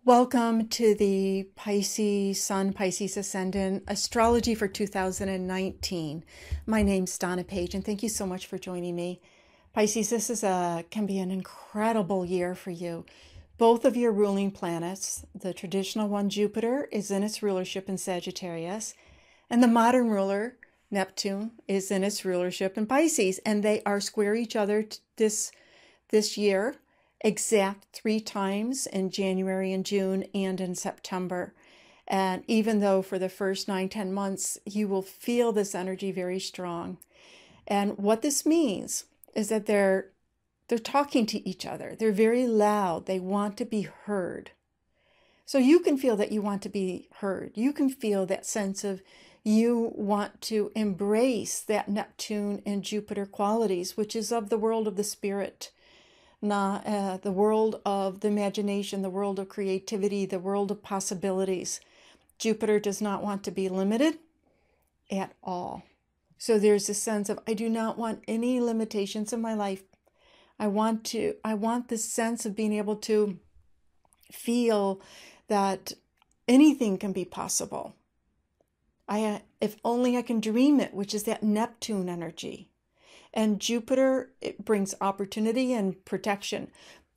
Welcome to the Pisces Sun, Pisces Ascendant Astrology for 2019. My name's Donna Page, and thank you so much for joining me. Pisces, this can be an incredible year for you. Both of your ruling planets, the traditional one, Jupiter, is in its rulership in Sagittarius, and the modern ruler, Neptune, is in its rulership in Pisces, and they are square each other this year. Exact 3 times in January and June and in September. And even though for the first 9-10 months, you will feel this energy very strong. And what this means is that they're talking to each other. They're very loud. They want to be heard. So you can feel that you want to be heard. You can feel that sense of you want to embrace that Neptune and Jupiter qualities, which is of the world of the spirit. The world of the imagination, the world of creativity, the world of possibilities. Jupiter does not want to be limited at all. So there's a sense of, I do not want any limitations in my life. I want this sense of being able to feel that anything can be possible. If only I can dream it, which is that Neptune energy. And Jupiter, it brings opportunity and protection.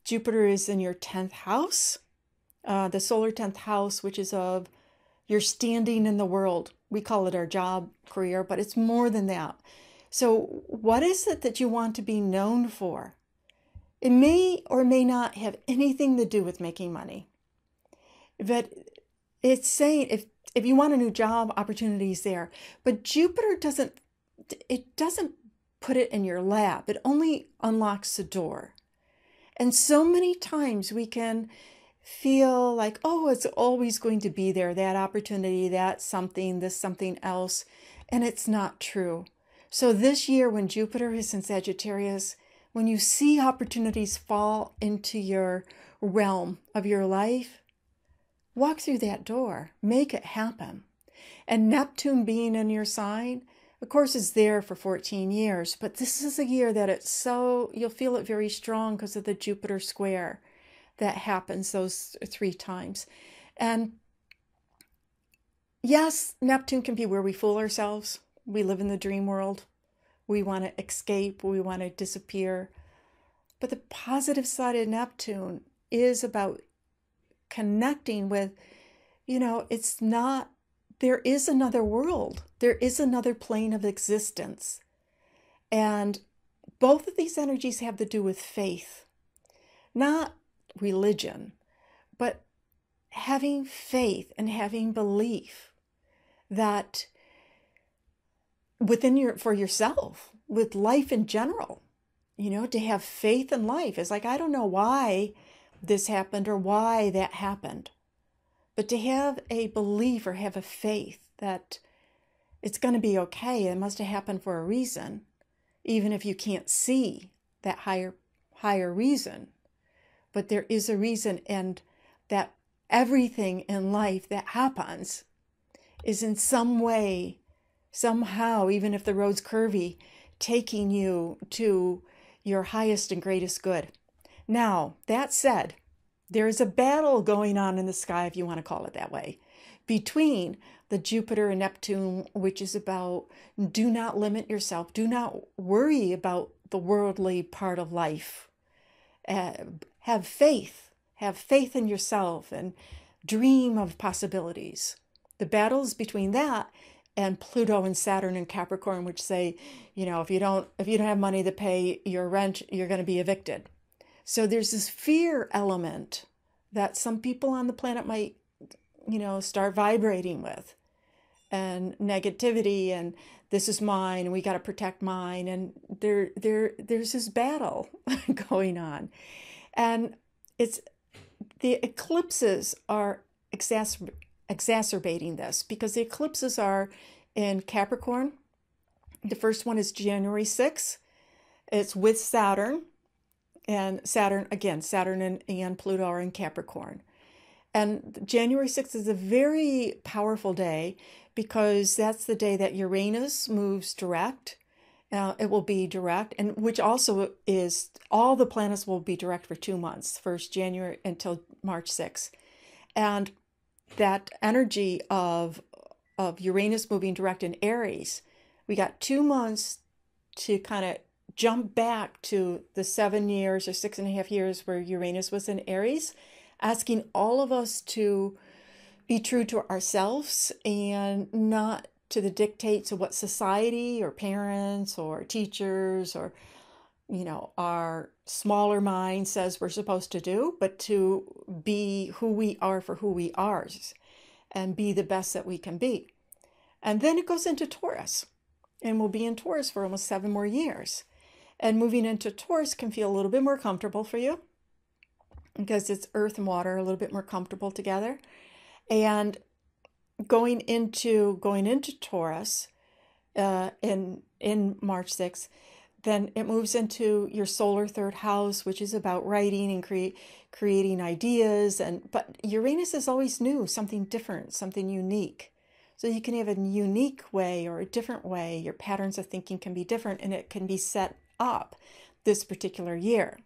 Jupiter is in your 10th house, the solar 10th house, which is of your standing in the world. We call it our job, career, but it's more than that. So what is it that you want to be known for? It may or may not have anything to do with making money. But it's saying if you want a new job, opportunity is there. But Jupiter doesn't put it in your lap. It only unlocks the door. And so many times we can feel like, oh, it's always going to be there, that opportunity, that something, this something else. And it's not true. So this year when Jupiter is in Sagittarius, when you see opportunities fall into your realm of your life, walk through that door, make it happen. And Neptune being in your sign, of course, it's there for 14 years, but this is a year that you'll feel it very strong because of the Jupiter square that happens those 3 times. And yes, Neptune can be where we fool ourselves. We live in the dream world. We want to escape. We want to disappear. But the positive side of Neptune is about connecting with, there is another world. There is another plane of existence. And both of these energies have to do with faith. Not religion, but having faith and having belief that for yourself, with life in general, to have faith in life. It's like, I don't know why this happened or why that happened. But to have a belief or have a faith that it's going to be okay, it must have happened for a reason, even if you can't see that higher reason. But there is a reason, and that everything in life that happens is in some way, somehow, even if the road's curvy, taking you to your highest and greatest good. Now, that said, there is a battle going on in the sky, if you want to call it that way, between the Jupiter and Neptune, which is about do not limit yourself. Do not worry about the worldly part of life. Have faith. Have faith in yourself and dream of possibilities. The battles between that and Pluto and Saturn and Capricorn, which say, if you don't have money to pay your rent, you're going to be evicted. So there's this fear element that some people on the planet might, start vibrating with, and negativity, and this is mine, and we got to protect mine, and there's this battle going on, and the eclipses are exacerbating this because the eclipses are in Capricorn. The first one is January 6th. It's with Saturn. And Saturn and Pluto are in Capricorn. And January 6th is a very powerful day because that's the day that Uranus moves direct. It will be direct, and which also is all the planets will be direct for 2 months, 1st January until March 6th. And that energy of Uranus moving direct in Aries, we got 2 months to kind of jump back to the 7 years or 6.5 years where Uranus was in Aries, asking all of us to be true to ourselves and not to the dictates of what society or parents or teachers or our smaller mind says we're supposed to do, but to be who we are for who we are and be the best that we can be. And then it goes into Taurus, and we'll be in Taurus for almost 7 more years. And moving into Taurus can feel a little bit more comfortable for you because it's earth and water, a little bit more comfortable together. And going into Taurus in March 6th, then it moves into your solar third house, which is about writing and creating ideas. But Uranus is always new, something different, something unique. So you can have a unique way or a different way. Your patterns of thinking can be different, and it can be set up this particular year.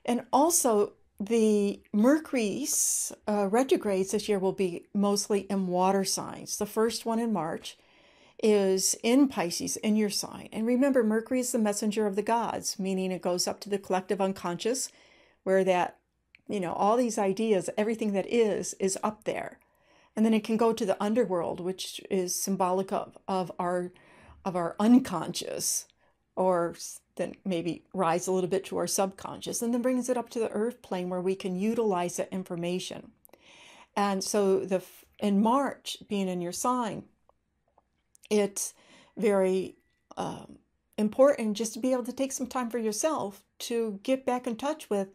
And also the Mercury's retrogrades this year will be mostly in water signs. The first one in March is in Pisces, in your sign. And remember, Mercury is the messenger of the gods, meaning it goes up to the collective unconscious, where that, all these ideas, everything that is up there. And then it can go to the underworld, which is symbolic of our unconscious, or then maybe rise a little bit to our subconscious, and then brings it up to the earth plane where we can utilize that information. And so in March, being in your sign, it's very important just to be able to take some time for yourself to get back in touch with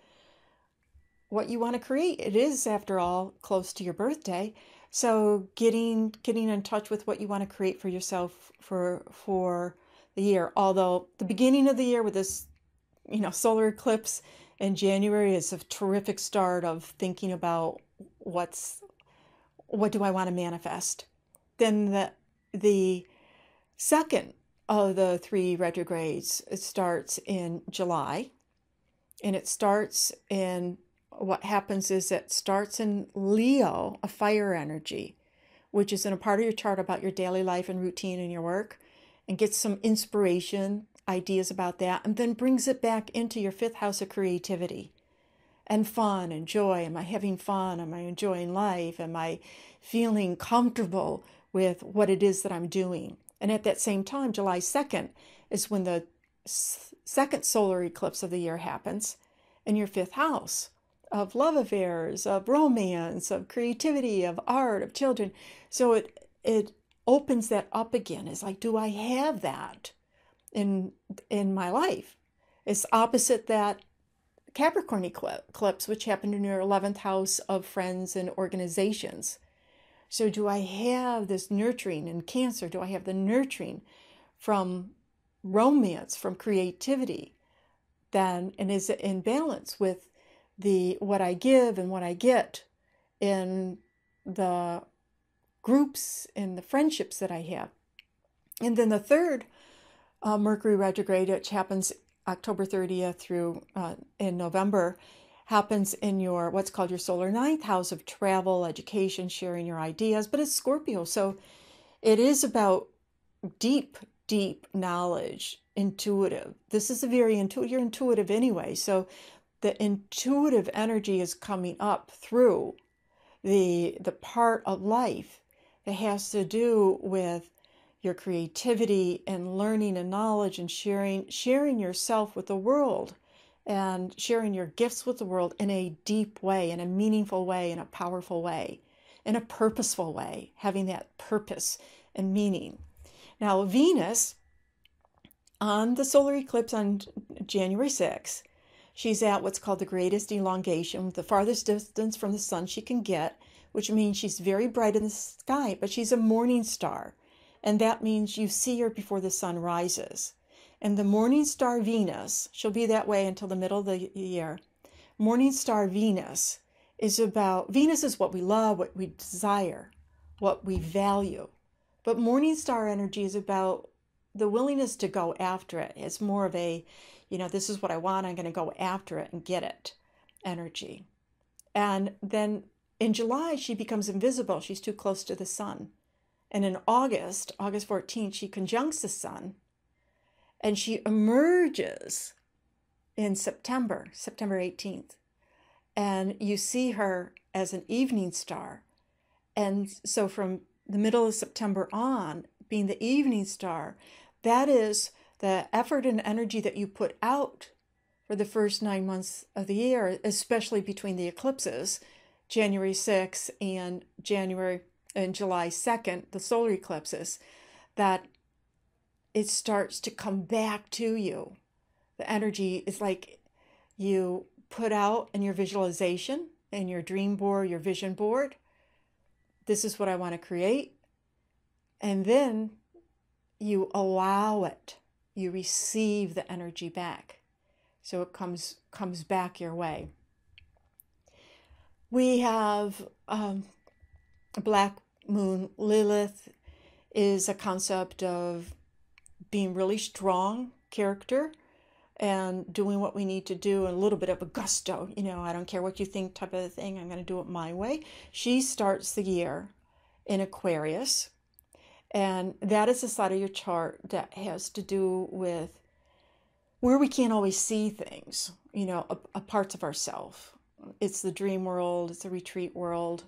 what you want to create. It is, after all, close to your birthday. So getting in touch with what you want to create for yourself for the year. Although the beginning of the year with this, solar eclipse in January is a terrific start of thinking about what do I want to manifest. Then the second of the 3 retrogrades, it starts in July, and what happens is it starts in Leo, a fire energy, which is in a part of your chart about your daily life and routine and your work, and gets some inspiration, ideas about that, and then brings it back into your 5th house of creativity and fun and joy. Am I having fun? Am I enjoying life? Am I feeling comfortable with what it is that I'm doing? And at that same time, July 2nd is when the second solar eclipse of the year happens in your 5th house of love affairs, of romance, of creativity, of art, of children. So it opens that up again. It's like, do I have that in my life? It's opposite that Capricorn eclipse, which happened in your 11th house of friends and organizations. So do I have this nurturing in Cancer? Do I have the nurturing from romance, from creativity? And is it in balance with what I give and what I get in the groups and the friendships that I have? And then the third Mercury retrograde, which happens October 30th through in November, happens in your what's called your solar 9th house of travel, education, sharing your ideas. But it's Scorpio, so it is about deep knowledge, intuitive. This is a very intuitive. You're intuitive anyway, so the intuitive energy is coming up through the part of life that has to do with your creativity and learning and knowledge and sharing yourself with the world and sharing your gifts with the world in a deep way, in a meaningful way, in a powerful way, in a purposeful way, having that purpose and meaning. Now, Venus, on the solar eclipse on January 6th, she's at what's called the greatest elongation, the farthest distance from the sun she can get, which means she's very bright in the sky, but she's a morning star. And that means you see her before the sun rises. And the morning star Venus, she'll be that way until the middle of the year. Morning star Venus is what we love, what we desire, what we value. But morning star energy is about the willingness to go after it. It's more of a, this is what I want, I'm going to go after it and get it energy. And then in July, she becomes invisible. She's too close to the sun. And in August, August 14th, she conjuncts the sun, and she emerges in September, September 18th. And you see her as an evening star. And so from the middle of September on, being the evening star, that is the effort and energy that you put out for the first 9 months of the year, especially between the eclipses, January 6th and July 2nd, the solar eclipses, that it starts to come back to you. The energy is like you put out in your visualization, in your dream board, your vision board, this is what I want to create. And then you allow it. You receive the energy back. So it comes back your way. We have a black moon. Lilith is a concept of being really strong character and doing what we need to do, and a little bit of a gusto, I don't care what you think type of thing, I'm going to do it my way. She starts the year in Aquarius, and that is the side of your chart that has to do with where we can't always see things, parts of ourselves. It's the dream world, it's the retreat world.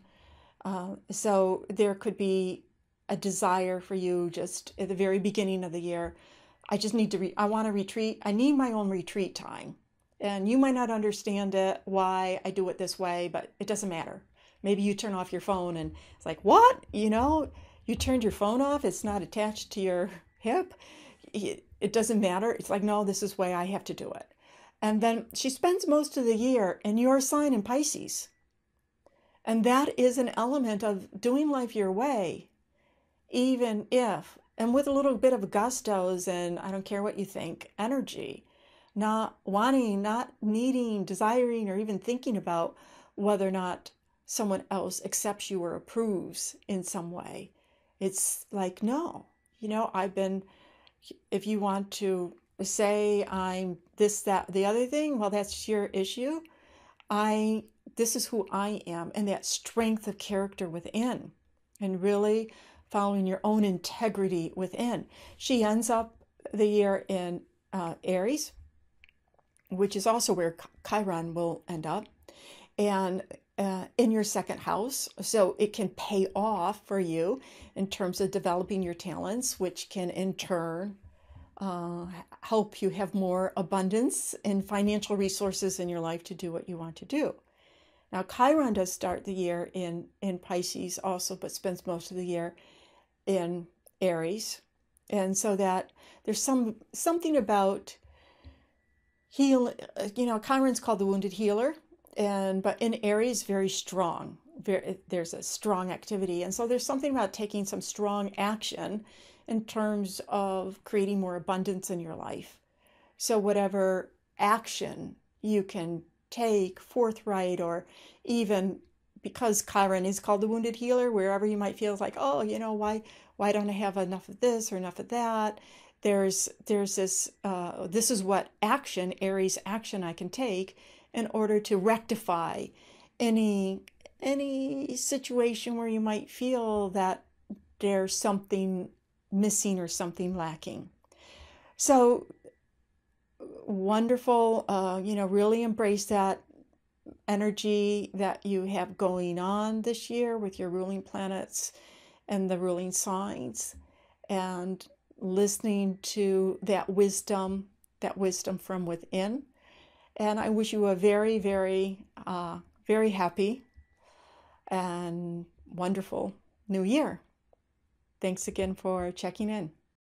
So there could be a desire for you just at the very beginning of the year. I just need to, I want to retreat. I need my own retreat time. And you might not understand it, why I do it this way, but it doesn't matter. Maybe you turn off your phone and it's like, what? You turned your phone off. It's not attached to your hip. It doesn't matter. It's like, no, this is the way I have to do it. And then she spends most of the year in your sign in Pisces. And that is an element of doing life your way, even if, and with a little bit of gustos and I don't care what you think, energy, not wanting, not needing, desiring, or even thinking about whether or not someone else accepts you or approves in some way. It's like, no, if you want to say I'm this, that, the other thing, well, that's your issue. This is who I am, and that strength of character within, and really following your own integrity within. She ends up the year in Aries, which is also where Chiron will end up, and in your second house. So it can pay off for you in terms of developing your talents, which can in turn help you have more abundance and financial resources in your life to do what you want to do. Now, Chiron does start the year in Pisces also, but spends most of the year in Aries. And so that there's something about heal, Chiron's called the wounded healer, but in Aries, very strong. There's a strong activity. And so there's something about taking some strong action in terms of creating more abundance in your life. So whatever action you can take, forthright, or even because Chiron is called the wounded healer, wherever you might feel like, oh, why don't I have enough of this or enough of that? There's this, this is what action, Aries action I can take in order to rectify any situation where you might feel that there's something missing or something lacking. So wonderful, really embrace that energy that you have going on this year with your ruling planets and the ruling signs, and listening to that wisdom from within. And I wish you a very, very, very happy and wonderful new year. Thanks again for checking in.